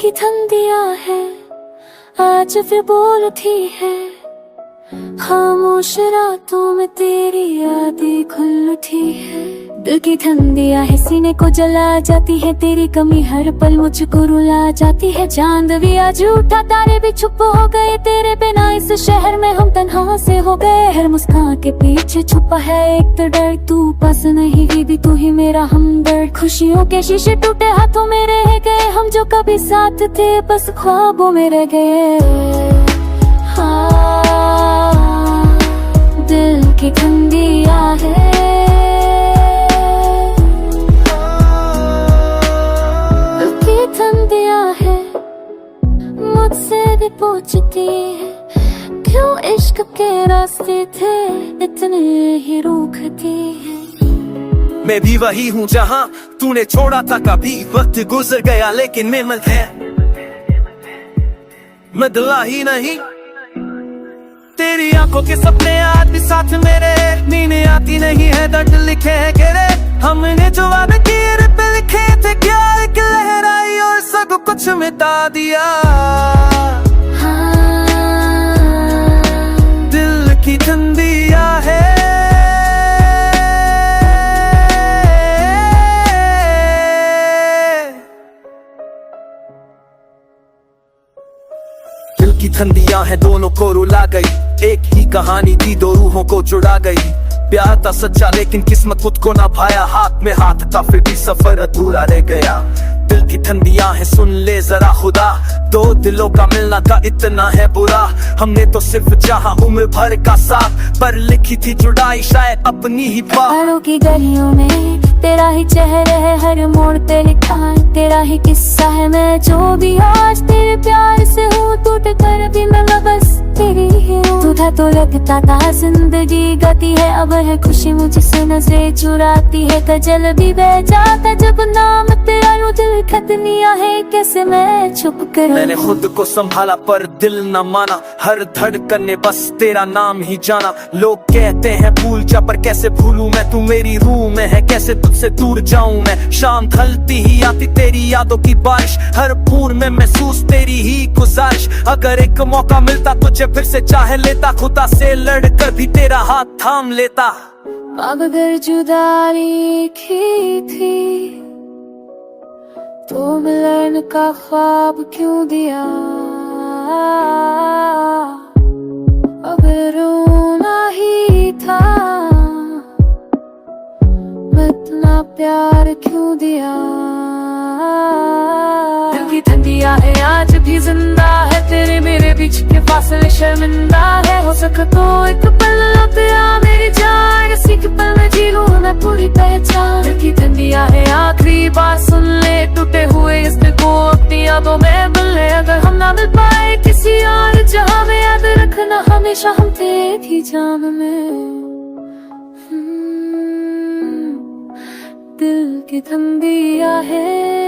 की ठंडियां है आज फिर बोल उठी है, खामोश रातों में तेरी यादें खुल उठी है। दिल की ठंडियां है सीने को जला जाती है, तेरी कमी हर पल मुझको रुला जाती है। चांद भी आज उठा तारे भी चुप हो गए, तेरे बिना इस शहर में हम तन्हा से हो गए। हर मुस्कान के पीछे छुपा है एक तो डर, तू पास नहीं हुई भी तू ही मेरा हमदर्द। खुशियों के शीशे टूटे हाथों में रह गए, हम जो कभी साथ थे बस ख्वाबों में रह गए। हाँ, दिल की ठंडियां है, मुझसे भी पूछती है क्यों इश्क के रास्ते थे इतने ही रूखती है। मैं भी वही हूँ जहाँ तूने छोड़ा था, कभी वक्त गुजर गया लेकिन मैं है बदला ही नहीं। तेरी आंखों के सपने आज भी साथ मेरे, नींद आती नहीं है दर्द लिखे हैं गहरे। हमने जो वादे किए पे लिखे थे क्या, एक लहर आई और सब कुछ मिटा दिया। हाँ, दिल की ठंडियां है, दिल की ठंडियां है दोनों को रुला गई। एक ही कहानी थी दो रूहों को जुड़ा गई। प्यार था सच्चा लेकिन किस्मत खुद को ना भाया, हाथ में हाथ था फिर भी सफर अधूरा रह गया। दिल की ठंडियां है सुन ले जरा खुदा, दो दिलों का मिलना था इतना है बुरा। हमने तो सिर्फ चाहा उम्र भर का साथ, पर लिखी थी जुदाई शायद अपनी ही पहाड़ों की गलियों में तेरा ही चेहरा है, हर मोड़ पे लिखा है तेरा ही किस्सा है। मैं जो भी आज तेरे प्यार से हूँ, टूट कर भी मैं बस तेरी ही हूँ। तू था तो लगता था जिंदगी गति है, अब है खुशी मुझसे नजरें चुराती है। कजल भी बह जाता जब नाम तेरा लूं, दिल खतनियां है कैसे मैं छुप कर। मैंने खुद को संभाला पर दिल न माना, हर धड़कन ने बस तेरा नाम ही जाना। लोग कहते हैं भूल जा पर कैसे भूलूं मैं, तू मेरी रूह में है कैसे तुझसे दूर जाऊं मैं। शाम ढलती ही आती तेरी यादों की बारिश, हर फूल में महसूस तेरी ही गुजारिश। अगर एक मौका मिलता तुझे फिर से चाह लेता, खुदा से लड़ कर भी तेरा हाथ थाम लेता। अब अगर जुदा लिखी थी तो मिलन का ख्वाब क्यों दिया, अगर रोना ही था इतना प्यार क्यों दिया। दिल की ठंडियां है आज भी जिंदा है, तेरे मेरे बीच के फासले शर्मिंदा है। हो सके तो एक पल तेरा मेरी जान, इसी के पल में जी लूं मैं पूरी पहचान। दिल की ठंडियां है आखिरी बार सुन ले, टूटे हुए इस दिल को अपनी यादों में मिल ले। अगर हम ना मिल पाए किसी और जहां में, याद रखना हमेशा हम थे एक ही जाम में। दिल की ठंडियां है।